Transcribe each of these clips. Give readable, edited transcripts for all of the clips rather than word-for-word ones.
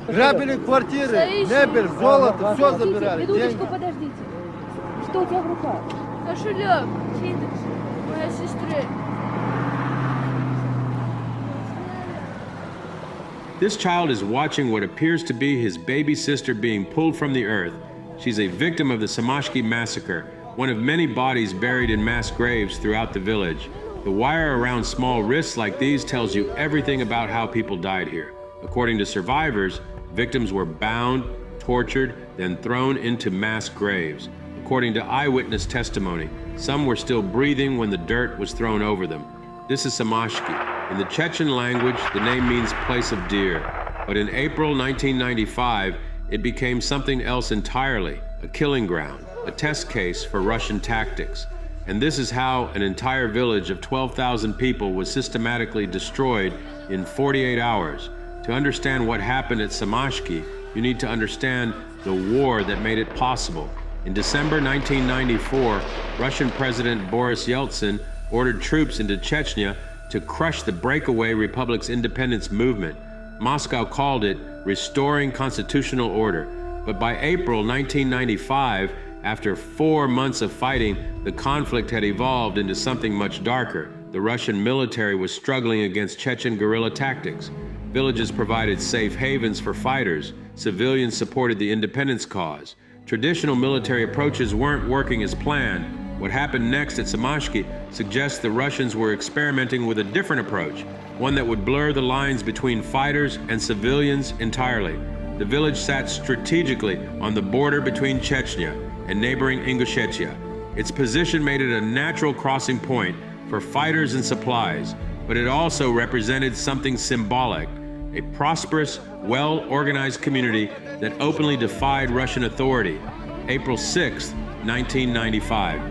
Грабили квартиры, мебель, золото, все забирали. Минуточку, подождите. Что у тебя в руках? Кошелек. Моя сестры. This child is watching what appears to be his baby sister being pulled from the earth. She's a victim of the Samashki massacre, one of many bodies buried in mass graves throughout the village. The wire around small wrists like these tells you everything about how people died here. According to survivors, victims were bound, tortured, then thrown into mass graves. According to eyewitness testimony, some were still breathing when the dirt was thrown over them. This is Samashki. In the Chechen language, the name means place of deer. But in April 1995, it became something else entirely, a killing ground, a test case for Russian tactics. And this is how an entire village of 12,000 people was systematically destroyed in 48 hours. To understand what happened at Samashki, you need to understand the war that made it possible. In December 1994, Russian President Boris Yeltsin ordered troops into Chechnya to crush the breakaway republic's independence movement. Moscow called it restoring constitutional order. But by April 1995, after 4 months of fighting, the conflict had evolved into something much darker. The Russian military was struggling against Chechen guerrilla tactics. Villages provided safe havens for fighters. Civilians supported the independence cause. Traditional military approaches weren't working as planned. What happened next at Samashki suggests the Russians were experimenting with a different approach, one that would blur the lines between fighters and civilians entirely. The village sat strategically on the border between Chechnya and neighboring Ingushetia. Its position made it a natural crossing point for fighters and supplies, but it also represented something symbolic, a prosperous, well-organized community that openly defied Russian authority. April 6, 1995.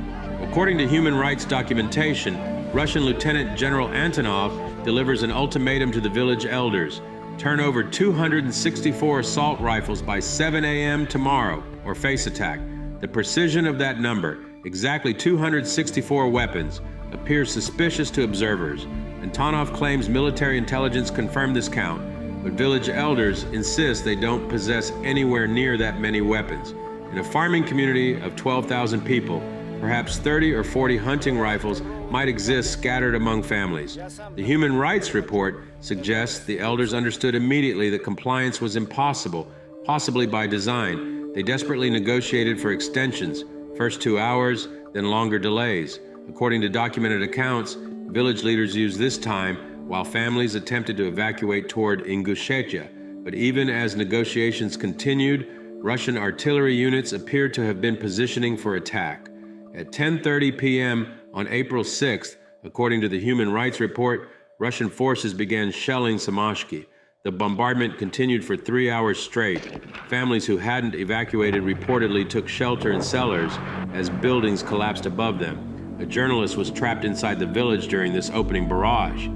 According to human rights documentation, Russian Lieutenant General Antonov delivers an ultimatum to the village elders. Turn over 264 assault rifles by 7 a.m. tomorrow, or face attack. The precision of that number, exactly 264 weapons, appears suspicious to observers. Antonov claims military intelligence confirmed this count, but village elders insist they don't possess anywhere near that many weapons. In a farming community of 12,000 people, perhaps 30 or 40 hunting rifles might exist scattered among families. The Human Rights Report suggests the elders understood immediately that compliance was impossible, possibly by design. They desperately negotiated for extensions, first 2 hours, then longer delays. According to documented accounts, village leaders used this time while families attempted to evacuate toward Ingushetia. But even as negotiations continued, Russian artillery units appeared to have been positioning for attack. At 10:30 p.m. on April 6th, according to the Human Rights Report, Russian forces began shelling Samashki. The bombardment continued for 3 hours straight. Families who hadn't evacuated reportedly took shelter in cellars as buildings collapsed above them. A journalist was trapped inside the village during this opening barrage.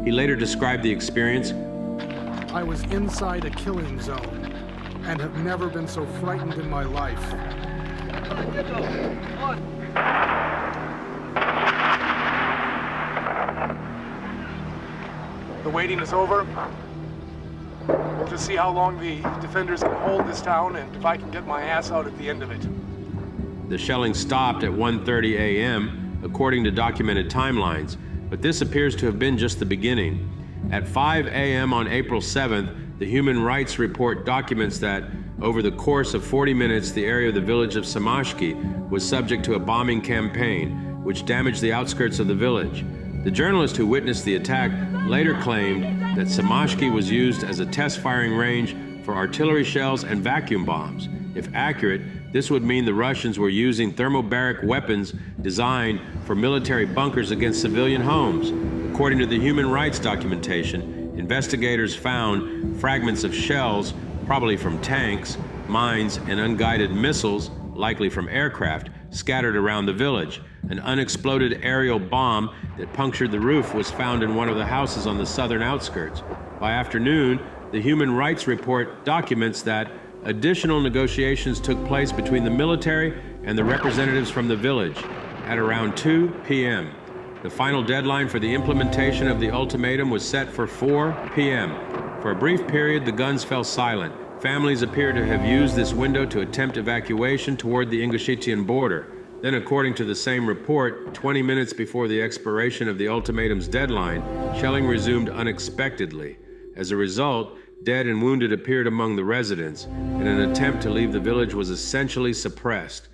He later described the experience. I was inside a killing zone and have never been so frightened in my life. The waiting is over. We'll just see how long the defenders can hold this town and if I can get my ass out at the end of it. The shelling stopped at 1:30 a.m., according to documented timelines, but this appears to have been just the beginning. At 5 a.m. on April 7th, the Human Rights Report documents that over the course of 40 minutes, the area of the village of Samashki was subject to a bombing campaign, which damaged the outskirts of the village. The journalist who witnessed the attack later claimed that Samashki was used as a test firing range for artillery shells and vacuum bombs. If accurate, this would mean the Russians were using thermobaric weapons designed for military bunkers against civilian homes. According to the human rights documentation, investigators found fragments of shells, probably from tanks, mines, and unguided missiles, likely from aircraft, scattered around the village. An unexploded aerial bomb that punctured the roof was found in one of the houses on the southern outskirts. By afternoon, the Human Rights Report documents that additional negotiations took place between the military and the representatives from the village at around 2 p.m. The final deadline for the implementation of the ultimatum was set for 4 p.m. For a brief period, the guns fell silent. Families appear to have used this window to attempt evacuation toward the Ingushetian border. Then, according to the same report, 20 minutes before the expiration of the ultimatum's deadline, shelling resumed unexpectedly. As a result, dead and wounded appeared among the residents, and an attempt to leave the village was essentially suppressed.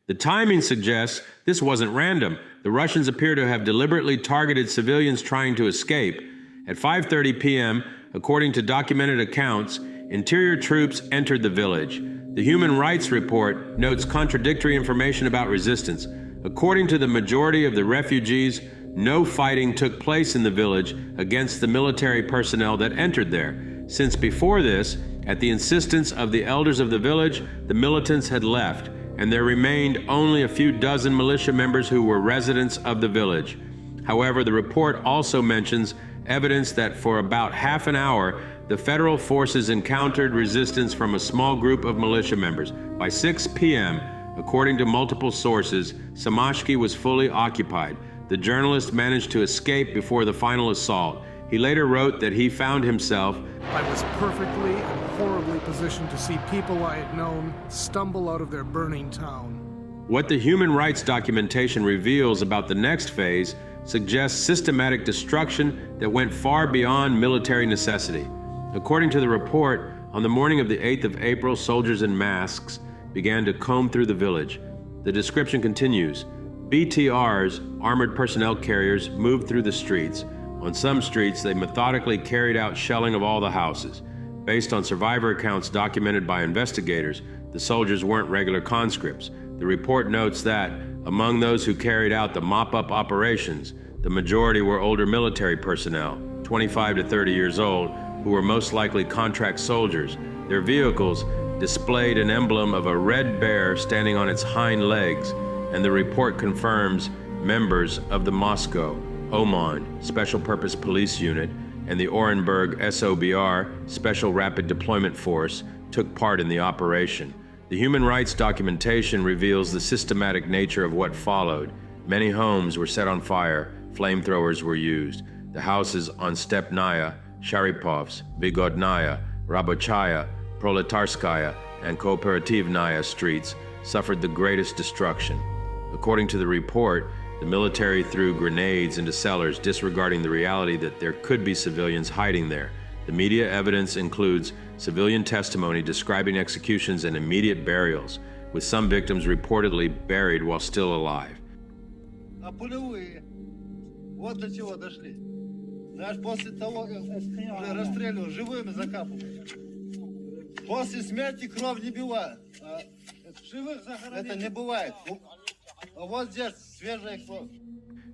The timing suggests this wasn't random. The Russians appear to have deliberately targeted civilians trying to escape. At 5:30 p.m., according to documented accounts, interior troops entered the village. The Human Rights Report notes contradictory information about resistance. According to the majority of the refugees, no fighting took place in the village against the military personnel that entered there, since before this, at the insistence of the elders of the village, the militants had left, and there remained only a few dozen militia members who were residents of the village. However, the report also mentions evidence that for about half an hour, the federal forces encountered resistance from a small group of militia members. By 6 p.m., according to multiple sources, Samashki was fully occupied. The journalist managed to escape before the final assault. He later wrote that he found himself, I was perfectly and horribly positioned to see people I had known stumble out of their burning town. What the human rights documentation reveals about the next phase suggests systematic destruction that went far beyond military necessity. According to the report, on the morning of the 8th of April, soldiers in masks began to comb through the village. The description continues. BTRs, armored personnel carriers, moved through the streets. On some streets, they methodically carried out shelling of all the houses. Based on survivor accounts documented by investigators, the soldiers weren't regular conscripts. The report notes that, among those who carried out the mop-up operations, the majority were older military personnel, 25 to 30 years old, who were most likely contract soldiers. Their vehicles displayed an emblem of a red bear standing on its hind legs, and the report confirms members of the Moscow, Oman Special Purpose Police Unit and the Orenburg SOBR Special Rapid Deployment Force took part in the operation. The human rights documentation reveals the systematic nature of what followed. Many homes were set on fire, flamethrowers were used. The houses on Stepnaya, Sharipovs, Vygodnaya, Rabochaya, Proletarskaya, and Kooperativnaya streets suffered the greatest destruction. According to the report, the military threw grenades into cellars, disregarding the reality that there could be civilians hiding there. The media evidence includes civilian testimony describing executions and immediate burials, with some victims reportedly buried while still alive. Вот до чего дошли. Знаешь, после того, как уже расстреливают, живыми закапывают. После смерти кровь не бывает. Живых захоронили. Это не бывает. А вот здесь свежая кровь.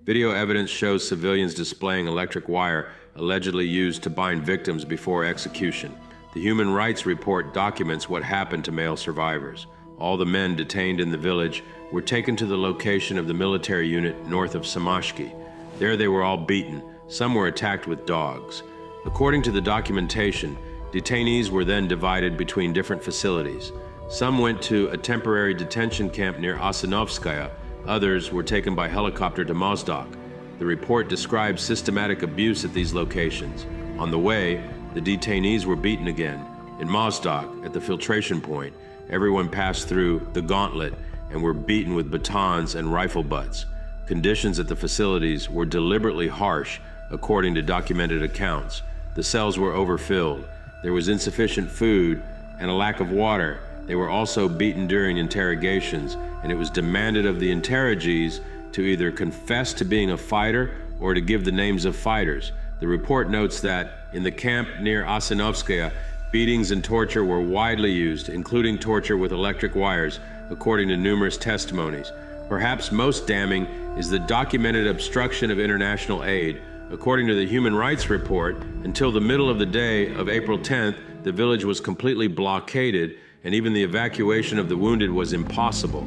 Video evidence shows civilians displaying electric wire allegedly used to bind victims before execution. The Human Rights Report documents what happened to male survivors. All the men detained in the village were taken to the location of the military unit north of Samashki. There they were all beaten. Some were attacked with dogs. According to the documentation, detainees were then divided between different facilities. Some went to a temporary detention camp near Osanovskaya. Others were taken by helicopter to Mozdok. The report describes systematic abuse at these locations. On the way, the detainees were beaten again. In Mozdok, at the filtration point, everyone passed through the gauntlet and were beaten with batons and rifle butts. Conditions at the facilities were deliberately harsh, according to documented accounts. The cells were overfilled. There was insufficient food and a lack of water. They were also beaten during interrogations, and it was demanded of the interrogees to either confess to being a fighter or to give the names of fighters. The report notes that in the camp near Osanovskaya, beatings and torture were widely used, including torture with electric wires, according to numerous testimonies. Perhaps most damning is the documented obstruction of international aid. According to the Human Rights Report, until the middle of the day of April 10th, the village was completely blockaded, and even the evacuation of the wounded was impossible.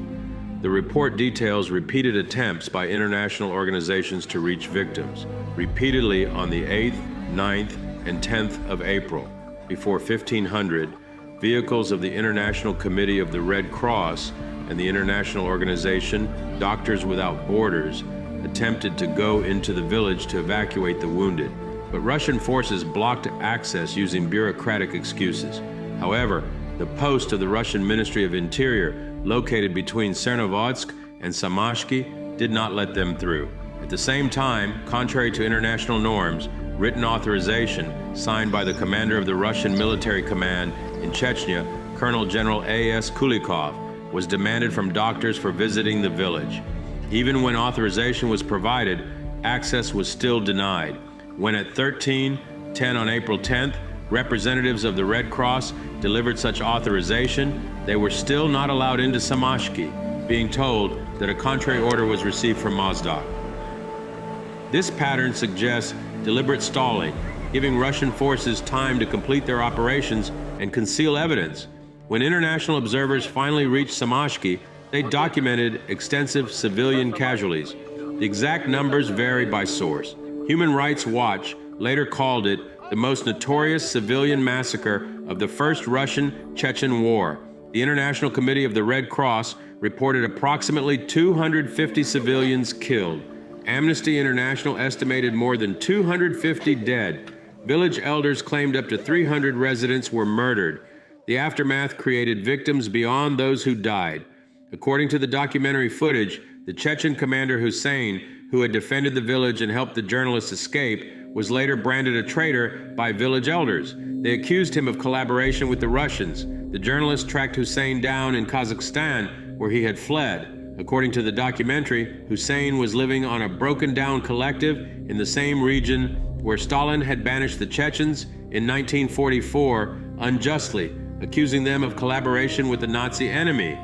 The report details repeated attempts by international organizations to reach victims, repeatedly on the 8th, 9th, and 10th of April. Before 1500, vehicles of the International Committee of the Red Cross and the international organization Doctors Without Borders attempted to go into the village to evacuate the wounded, but Russian forces blocked access using bureaucratic excuses. However, the post of the Russian Ministry of Interior, located between Cernovodsk and Samashki, did not let them through. At the same time, contrary to international norms, written authorization signed by the commander of the Russian military command in Chechnya, Colonel General A.S. Kulikov, was demanded from doctors for visiting the village. Even when authorization was provided, access was still denied. When at 13:10 on April 10th, representatives of the Red Cross delivered such authorization, they were still not allowed into Samashki, being told that a contrary order was received from Mozdok. This pattern suggests deliberate stalling, giving Russian forces time to complete their operations and conceal evidence. When international observers finally reached Samashki, they documented extensive civilian casualties. The exact numbers vary by source. Human Rights Watch later called it the most notorious civilian massacre of the First Russian-Chechen War. The International Committee of the Red Cross reported approximately 250 civilians killed. Amnesty International estimated more than 250 dead. Village elders claimed up to 300 residents were murdered. The aftermath created victims beyond those who died. According to the documentary footage, the Chechen commander Hussein, who had defended the village and helped the journalists escape, was later branded a traitor by village elders. They accused him of collaboration with the Russians. The journalists tracked Hussein down in Kazakhstan, where he had fled. According to the documentary, Hussein was living on a broken-down collective in the same region where Stalin had banished the Chechens in 1944 unjustly, accusing them of collaboration with the Nazi enemy.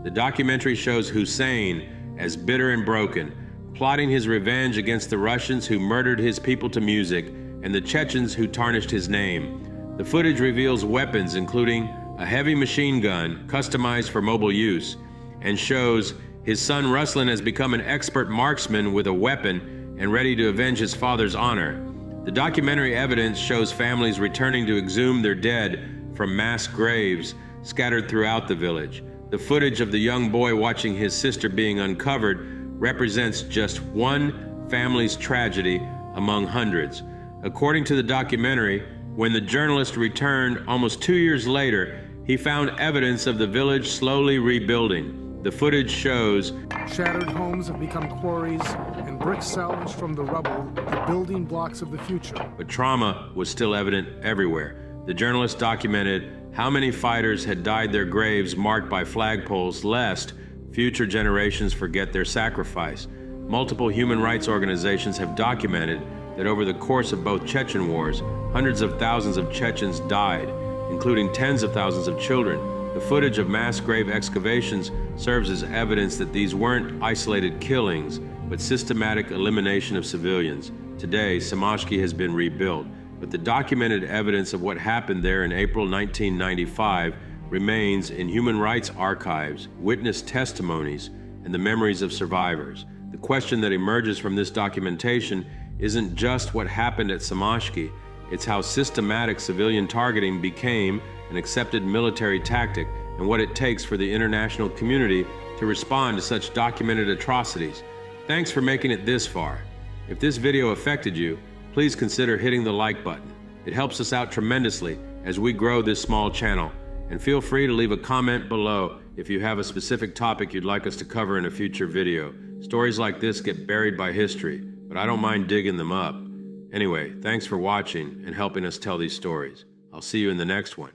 The documentary shows Hussein as bitter and broken, plotting his revenge against the Russians who murdered his people to music and the Chechens who tarnished his name. The footage reveals weapons including a heavy machine gun customized for mobile use, and shows his son Ruslan has become an expert marksman with a weapon and ready to avenge his father's honor. The documentary evidence shows families returning to exhume their dead from mass graves scattered throughout the village. The footage of the young boy watching his sister being uncovered represents just one family's tragedy among hundreds. According to the documentary, when the journalist returned almost 2 years later, he found evidence of the village slowly rebuilding. The footage shows shattered homes have become quarries, and bricks salvaged from the rubble, the building blocks of the future. but trauma was still evident everywhere. The journalist documented how many fighters had died their graves marked by flagpoles lest future generations forget their sacrifice. Multiple human rights organizations have documented that over the course of both Chechen wars, hundreds of thousands of Chechens died, including tens of thousands of children. The footage of mass grave excavations serves as evidence that these weren't isolated killings, but systematic elimination of civilians. Today, Samashki has been rebuilt, but the documented evidence of what happened there in April 1995 remains in human rights archives, witness testimonies, and the memories of survivors. The question that emerges from this documentation isn't just what happened at Samashki, it's how systematic civilian targeting became an accepted military tactic and what it takes for the international community to respond to such documented atrocities. Thanks for making it this far. If this video affected you, please consider hitting the like button. It helps us out tremendously as we grow this small channel. And feel free to leave a comment below if you have a specific topic you'd like us to cover in a future video. Stories like this get buried by history, but I don't mind digging them up. Anyway, thanks for watching and helping us tell these stories. I'll see you in the next one.